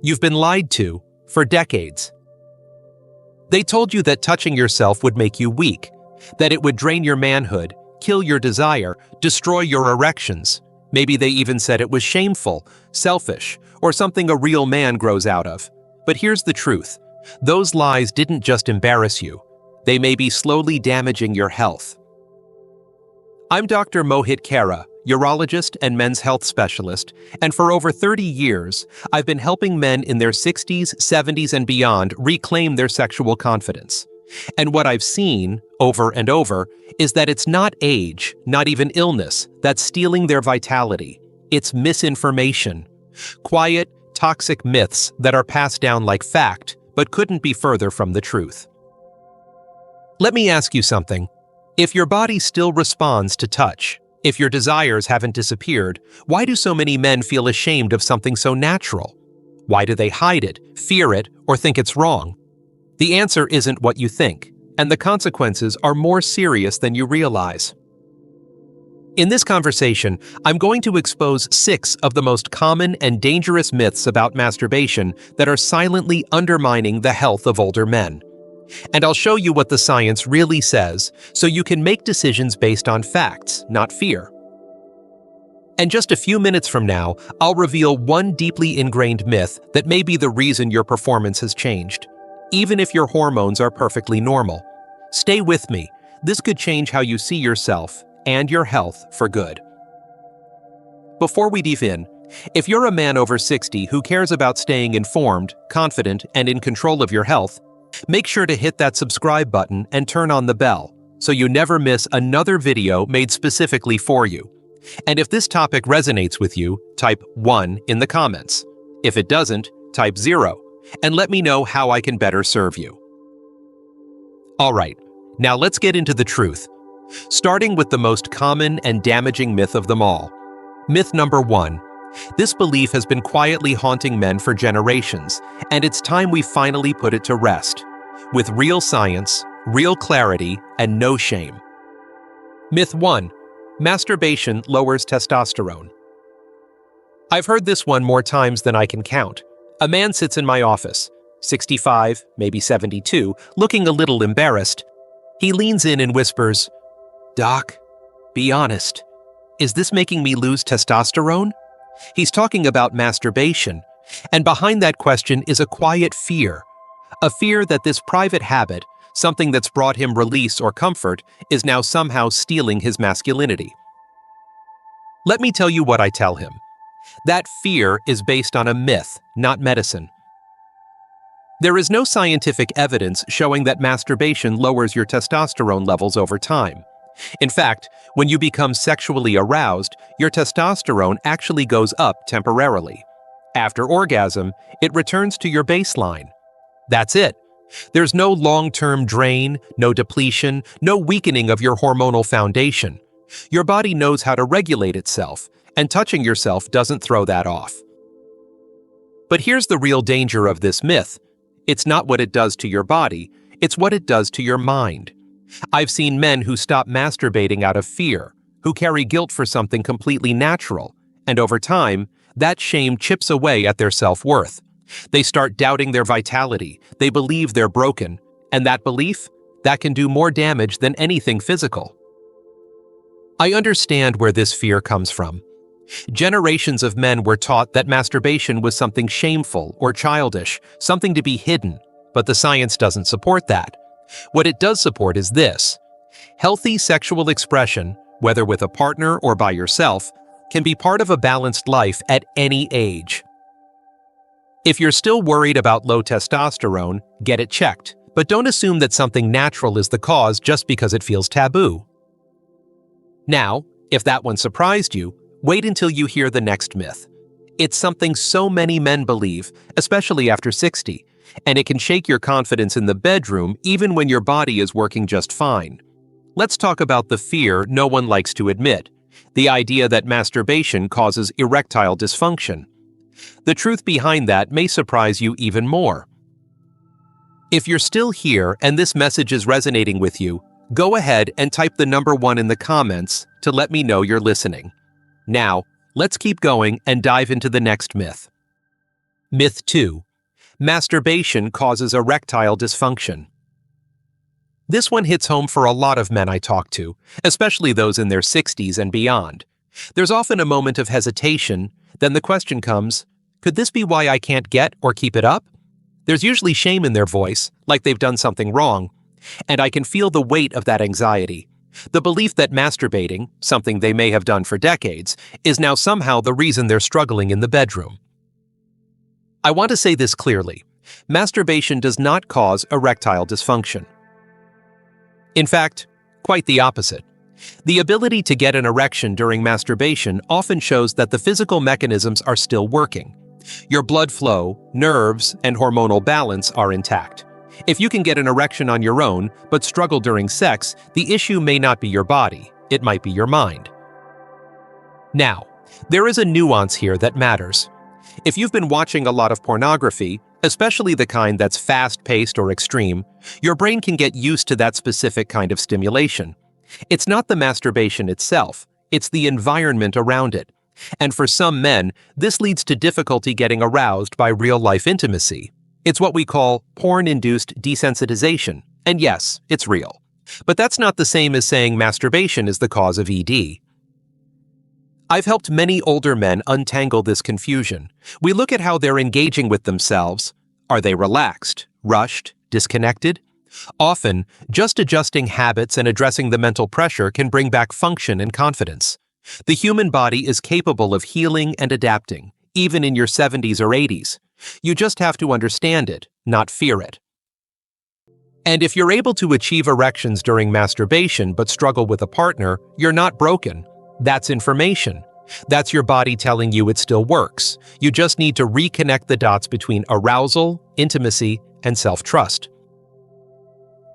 You've been lied to for decades. They told you that touching yourself would make you weak, that it would drain your manhood, kill your desire, destroy your erections. Maybe they even said it was shameful, selfish, or something a real man grows out of. But here's the truth. Those lies didn't just embarrass you. They may be slowly damaging your health. I'm Dr. Mohit Khera, urologist and men's health specialist, and for over 30 years, I've been helping men in their 60s, 70s, and beyond reclaim their sexual confidence. And what I've seen, over and over, is that it's not age, not even illness, that's stealing their vitality. It's misinformation. Quiet, toxic myths that are passed down like fact, but couldn't be further from the truth. Let me ask you something. If your body still responds to touch, if your desires haven't disappeared, why do so many men feel ashamed of something so natural? Why do they hide it, fear it, or think it's wrong? The answer isn't what you think, and the consequences are more serious than you realize. In this conversation, I'm going to expose 6 of the most common and dangerous myths about masturbation that are silently undermining the health of older men. And I'll show you what the science really says, so you can make decisions based on facts, not fear. And just a few minutes from now, I'll reveal one deeply ingrained myth that may be the reason your performance has changed, even if your hormones are perfectly normal. Stay with me. This could change how you see yourself and your health for good. Before we dive in, if you're a man over 60 who cares about staying informed, confident, and in control of your health, make sure to hit that subscribe button and turn on the bell so you never miss another video made specifically for you. And if this topic resonates with you, type 1 in the comments. If it doesn't, type 0, and let me know how I can better serve you. All right, now let's get into the truth. Starting with the most common and damaging myth of them all. Myth number 1. This belief has been quietly haunting men for generations, and it's time we finally put it to rest, with real science, real clarity, and no shame. Myth 1. Masturbation lowers testosterone. I've heard this one more times than I can count. A man sits in my office, 65, maybe 72, looking a little embarrassed. He leans in and whispers, "Doc, be honest. Is this making me lose testosterone?" He's talking about masturbation, and behind that question is a quiet fear. A fear that this private habit, something that's brought him release or comfort, is now somehow stealing his masculinity. Let me tell you what I tell him. That fear is based on a myth, not medicine. There is no scientific evidence showing that masturbation lowers your testosterone levels over time. In fact, when you become sexually aroused, your testosterone actually goes up temporarily. After orgasm, it returns to your baseline. That's it. There's no long-term drain, no depletion, no weakening of your hormonal foundation. Your body knows how to regulate itself, and touching yourself doesn't throw that off. But here's the real danger of this myth. It's not what it does to your body, it's what it does to your mind. I've seen men who stop masturbating out of fear, who carry guilt for something completely natural, and over time, that shame chips away at their self-worth. They start doubting their vitality, they believe they're broken, and that belief, that can do more damage than anything physical. I understand where this fear comes from. Generations of men were taught that masturbation was something shameful or childish, something to be hidden, but the science doesn't support that. What it does support is this. Healthy sexual expression, whether with a partner or by yourself, can be part of a balanced life at any age. If you're still worried about low testosterone, get it checked, but don't assume that something natural is the cause just because it feels taboo. Now, if that one surprised you, wait until you hear the next myth. It's something so many men believe, especially after 60, and it can shake your confidence in the bedroom even when your body is working just fine. Let's talk about the fear no one likes to admit, the idea that masturbation causes erectile dysfunction. The truth behind that may surprise you even more. If you're still here and this message is resonating with you, go ahead and type the number 1 in the comments to let me know you're listening. Now, let's keep going and dive into the next myth. Myth 2. Masturbation causes erectile dysfunction. This one hits home for a lot of men I talk to, especially those in their 60s and beyond. There's often a moment of hesitation, then the question comes, could this be why I can't get or keep it up? There's usually shame in their voice, like they've done something wrong, and I can feel the weight of that anxiety. The belief that masturbating, something they may have done for decades, is now somehow the reason they're struggling in the bedroom. I want to say this clearly. Masturbation does not cause erectile dysfunction. In fact, quite the opposite. The ability to get an erection during masturbation often shows that the physical mechanisms are still working. Your blood flow, nerves, and hormonal balance are intact. If you can get an erection on your own, but struggle during sex, the issue may not be your body, it might be your mind. Now, there is a nuance here that matters. If you've been watching a lot of pornography, especially the kind that's fast-paced or extreme, your brain can get used to that specific kind of stimulation. It's not the masturbation itself, it's the environment around it. And for some men, this leads to difficulty getting aroused by real-life intimacy. It's what we call porn-induced desensitization, and yes, it's real. But that's not the same as saying masturbation is the cause of ED. I've helped many older men untangle this confusion. We look at how they're engaging with themselves. Are they relaxed, rushed, disconnected? Often, just adjusting habits and addressing the mental pressure can bring back function and confidence. The human body is capable of healing and adapting, even in your 70s or 80s. You just have to understand it, not fear it. And if you're able to achieve erections during masturbation but struggle with a partner, you're not broken. That's information. That's your body telling you it still works. You just need to reconnect the dots between arousal, intimacy, and self-trust.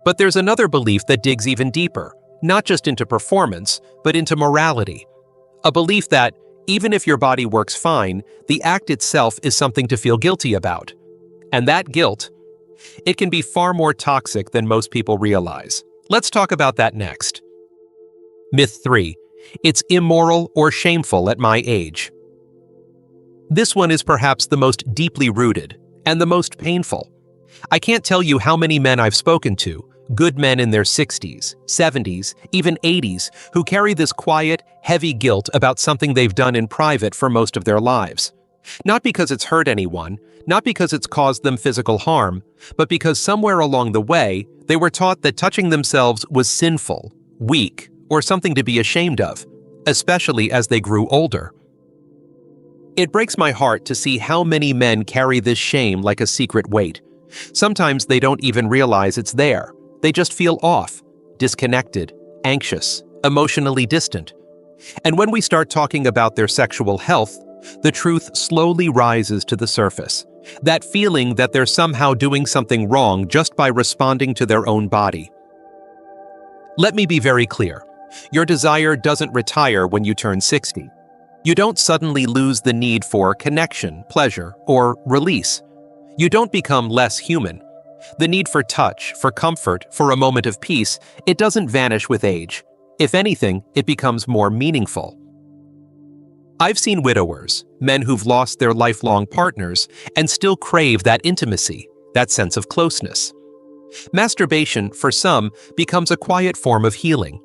But there's another belief that digs even deeper, not just into performance, but into morality. A belief that, even if your body works fine, the act itself is something to feel guilty about. And that guilt, it can be far more toxic than most people realize. Let's talk about that next. Myth 3. It's immoral or shameful at my age. This one is perhaps the most deeply rooted and the most painful. I can't tell you how many men I've spoken to, good men in their 60s, 70s, even 80s, who carry this quiet, heavy guilt about something they've done in private for most of their lives. Not because it's hurt anyone, not because it's caused them physical harm, but because somewhere along the way, they were taught that touching themselves was sinful, weak, or something to be ashamed of, especially as they grew older. It breaks my heart to see how many men carry this shame like a secret weight. Sometimes they don't even realize it's there. They just feel off, disconnected, anxious, emotionally distant. And when we start talking about their sexual health, the truth slowly rises to the surface. That feeling that they're somehow doing something wrong just by responding to their own body. Let me be very clear. Your desire doesn't retire when you turn 60. You don't suddenly lose the need for connection, pleasure, or release. You don't become less human. The need for touch, for comfort, for a moment of peace, it doesn't vanish with age. If anything, it becomes more meaningful. I've seen widowers, men who've lost their lifelong partners, and still crave that intimacy, that sense of closeness. Masturbation, for some, becomes a quiet form of healing.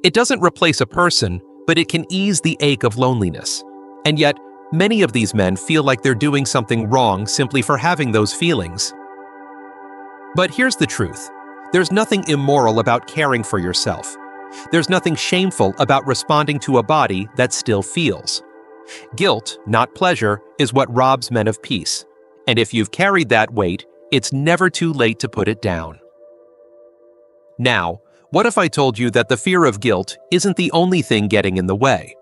It doesn't replace a person, but it can ease the ache of loneliness. And yet, many of these men feel like they're doing something wrong simply for having those feelings. But here's the truth. There's nothing immoral about caring for yourself. There's nothing shameful about responding to a body that still feels. Guilt, not pleasure, is what robs men of peace. And if you've carried that weight, it's never too late to put it down. Now, what if I told you that the fear of guilt isn't the only thing getting in the way?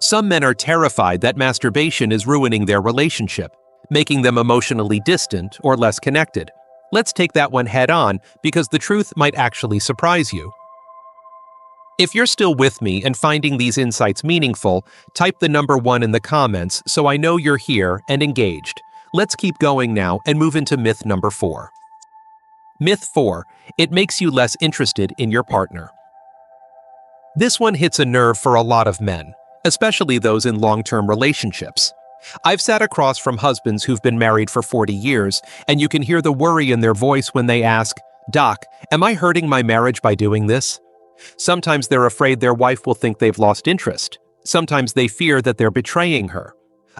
Some men are terrified that masturbation is ruining their relationship, making them emotionally distant or less connected. Let's take that one head on because the truth might actually surprise you. If you're still with me and finding these insights meaningful, type the number 1 in the comments so I know you're here and engaged. Let's keep going now and move into myth number 4. Myth 4. It makes you less interested in your partner. This one hits a nerve for a lot of men, especially those in long-term relationships. I've sat across from husbands who've been married for 40 years, and you can hear the worry in their voice when they ask, "Doc, am I hurting my marriage by doing this?" Sometimes they're afraid their wife will think they've lost interest. Sometimes they fear that they're betraying her.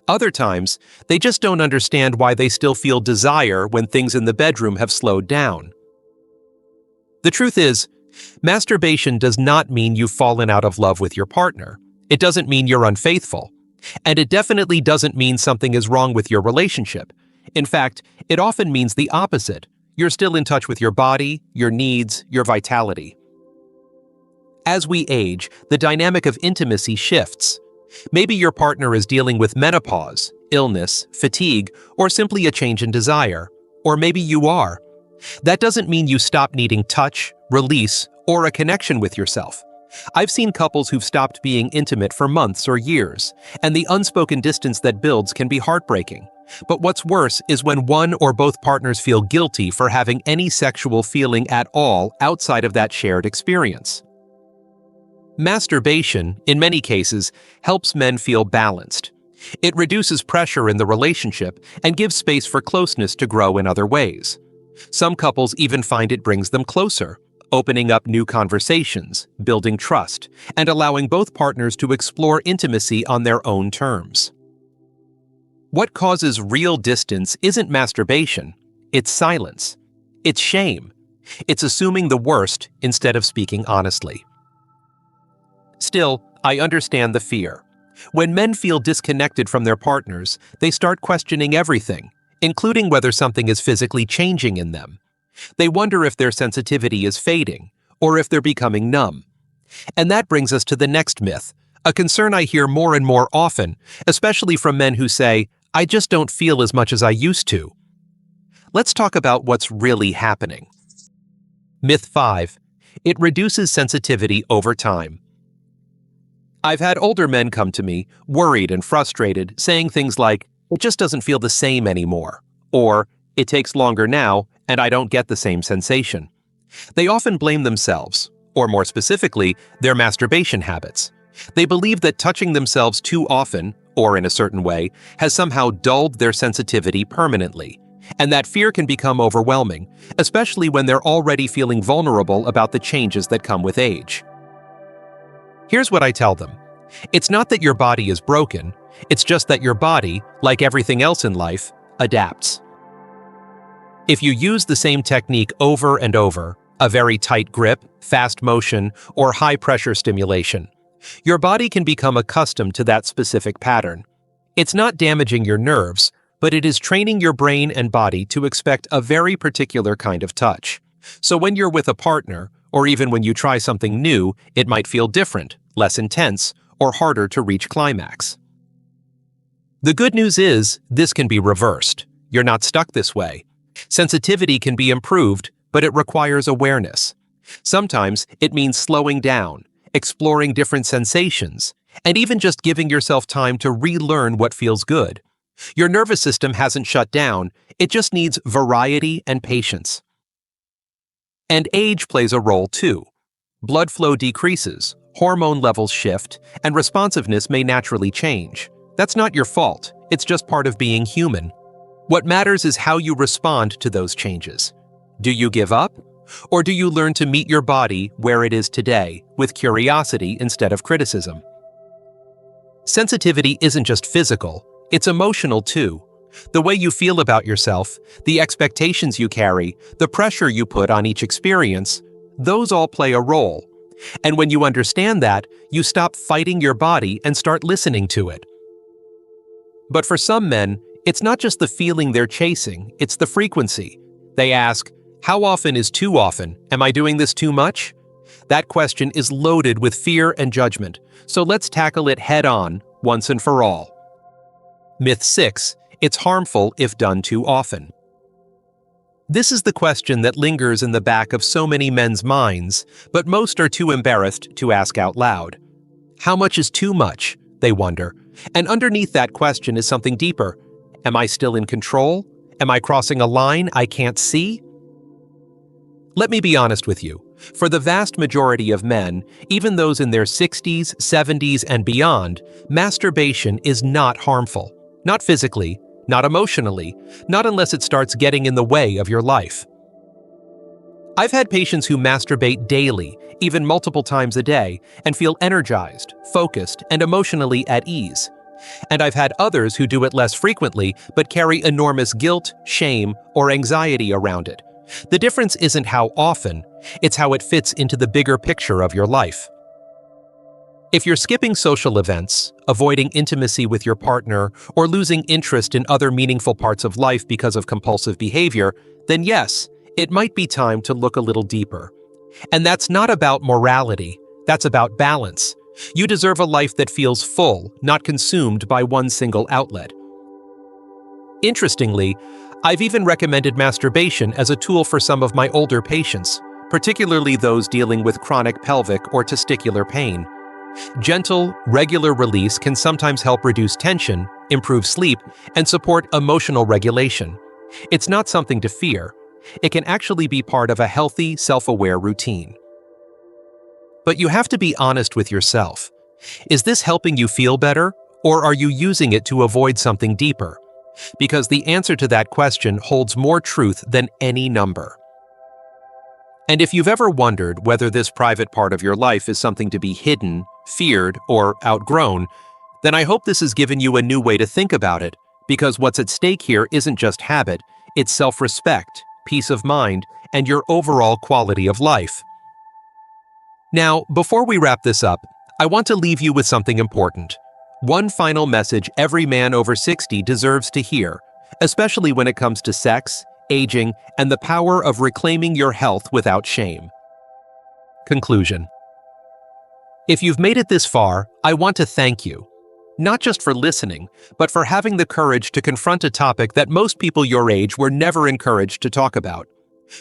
Other times, they just don't understand why they still feel desire when things in the bedroom have slowed down. The truth is, masturbation does not mean you've fallen out of love with your partner. It doesn't mean you're unfaithful. And it definitely doesn't mean something is wrong with your relationship. In fact, it often means the opposite. You're still in touch with your body, your needs, your vitality. As we age, the dynamic of intimacy shifts. Maybe your partner is dealing with menopause, illness, fatigue, or simply a change in desire. Or maybe you are. That doesn't mean you stop needing touch, release, or a connection with yourself. I've seen couples who've stopped being intimate for months or years, and the unspoken distance that builds can be heartbreaking. But what's worse is when one or both partners feel guilty for having any sexual feeling at all outside of that shared experience. Masturbation, in many cases, helps men feel balanced. It reduces pressure in the relationship and gives space for closeness to grow in other ways. Some couples even find it brings them closer, opening up new conversations, building trust, and allowing both partners to explore intimacy on their own terms. What causes real distance isn't masturbation, it's silence. It's shame. It's assuming the worst instead of speaking honestly. Still, I understand the fear. When men feel disconnected from their partners, they start questioning everything, including whether something is physically changing in them. They wonder if their sensitivity is fading, or if they're becoming numb. And that brings us to the next myth, a concern I hear more and more often, especially from men who say, "I just don't feel as much as I used to." Let's talk about what's really happening. Myth 5. It reduces sensitivity over time. I've had older men come to me, worried and frustrated, saying things like, "It just doesn't feel the same anymore," or "It takes longer now, and I don't get the same sensation." They often blame themselves, or more specifically, their masturbation habits. They believe that touching themselves too often, or in a certain way, has somehow dulled their sensitivity permanently. And that fear can become overwhelming, especially when they're already feeling vulnerable about the changes that come with age. Here's what I tell them. It's not that your body is broken, it's just that your body, like everything else in life, adapts. If you use the same technique over and over, a very tight grip, fast motion, or high-pressure stimulation, your body can become accustomed to that specific pattern. It's not damaging your nerves, but it is training your brain and body to expect a very particular kind of touch. So when you're with a partner, or even when you try something new, it might feel different, less intense, or harder to reach climax. The good news is, this can be reversed. You're not stuck this way. Sensitivity can be improved, but it requires awareness. Sometimes it means slowing down, exploring different sensations, and even just giving yourself time to relearn what feels good. Your nervous system hasn't shut down, it just needs variety and patience. And age plays a role too. Blood flow decreases, hormone levels shift, and responsiveness may naturally change. That's not your fault, it's just part of being human. What matters is how you respond to those changes. Do you give up? Or do you learn to meet your body where it is today, with curiosity instead of criticism? Sensitivity isn't just physical, it's emotional too. The way you feel about yourself, the expectations you carry, the pressure you put on each experience, those all play a role. And when you understand that, you stop fighting your body and start listening to it. But for some men, it's not just the feeling they're chasing, it's the frequency. They ask, "How often is too often? Am I doing this too much?" That question is loaded with fear and judgment, so let's tackle it head-on, once and for all. Myth 6. It's harmful if done too often. This is the question that lingers in the back of so many men's minds, but most are too embarrassed to ask out loud. How much is too much? They wonder. And underneath that question is something deeper. Am I still in control? Am I crossing a line I can't see? Let me be honest with you. For the vast majority of men, even those in their 60s, 70s, and beyond, masturbation is not harmful. Not physically, not emotionally, not unless it starts getting in the way of your life. I've had patients who masturbate daily, even multiple times a day, and feel energized, focused, and emotionally at ease. And I've had others who do it less frequently but carry enormous guilt, shame, or anxiety around it. The difference isn't how often, it's how it fits into the bigger picture of your life. If you're skipping social events, avoiding intimacy with your partner, or losing interest in other meaningful parts of life because of compulsive behavior, then yes, it might be time to look a little deeper. And that's not about morality, that's about balance. You deserve a life that feels full, not consumed by one single outlet. Interestingly, I've even recommended masturbation as a tool for some of my older patients, particularly those dealing with chronic pelvic or testicular pain. Gentle, regular release can sometimes help reduce tension, improve sleep, and support emotional regulation. It's not something to fear. It can actually be part of a healthy, self-aware routine. But you have to be honest with yourself. Is this helping you feel better, or are you using it to avoid something deeper? Because the answer to that question holds more truth than any number. And if you've ever wondered whether this private part of your life is something to be hidden, feared, or outgrown, then I hope this has given you a new way to think about it, because what's at stake here isn't just habit, it's self-respect, peace of mind, and your overall quality of life. Now, before we wrap this up, I want to leave you with something important. One final message every man over 60 deserves to hear, especially when it comes to sex, aging, and the power of reclaiming your health without shame. Conclusion. If you've made it this far, I want to thank you. Not just for listening, but for having the courage to confront a topic that most people your age were never encouraged to talk about.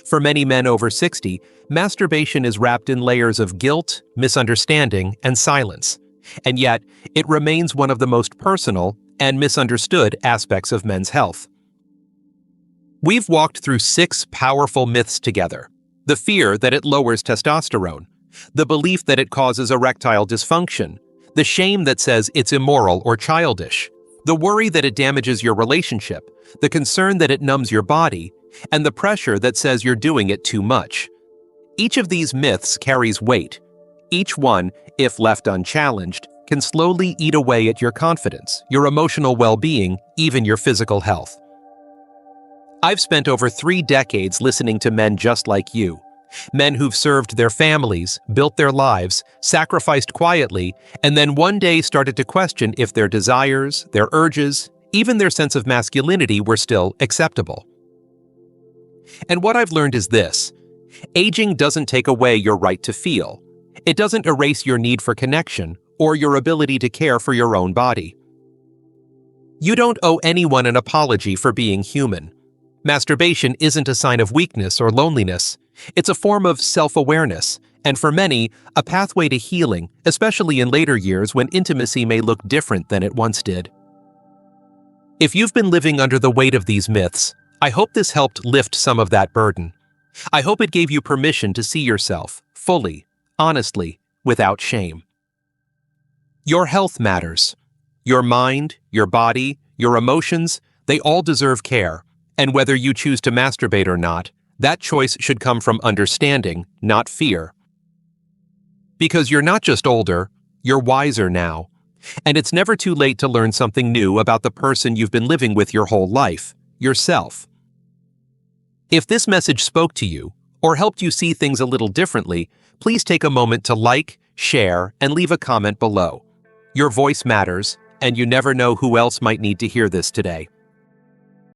For many men over 60, masturbation is wrapped in layers of guilt, misunderstanding, and silence. And yet, it remains one of the most personal and misunderstood aspects of men's health. We've walked through 6 powerful myths together. The fear that it lowers testosterone, the belief that it causes erectile dysfunction, the shame that says it's immoral or childish, the worry that it damages your relationship, the concern that it numbs your body, and the pressure that says you're doing it too much. Each of these myths carries weight. Each one, if left unchallenged, can slowly eat away at your confidence, your emotional well-being, even your physical health. I've spent over 3 decades listening to men just like you. Men who've served their families, built their lives, sacrificed quietly, and then one day started to question if their desires, their urges, even their sense of masculinity were still acceptable. And what I've learned is this: aging doesn't take away your right to feel. It doesn't erase your need for connection or your ability to care for your own body. You don't owe anyone an apology for being human. Masturbation isn't a sign of weakness or loneliness. It's a form of self-awareness, and for many, a pathway to healing, especially in later years when intimacy may look different than it once did. If you've been living under the weight of these myths, I hope this helped lift some of that burden. I hope it gave you permission to see yourself, fully, honestly, without shame. Your health matters. Your mind, your body, your emotions, they all deserve care. And whether you choose to masturbate or not, that choice should come from understanding, not fear. Because you're not just older, you're wiser now. And it's never too late to learn something new about the person you've been living with your whole life, yourself. If this message spoke to you, or helped you see things a little differently, please take a moment to like, share, and leave a comment below. Your voice matters, and you never know who else might need to hear this today.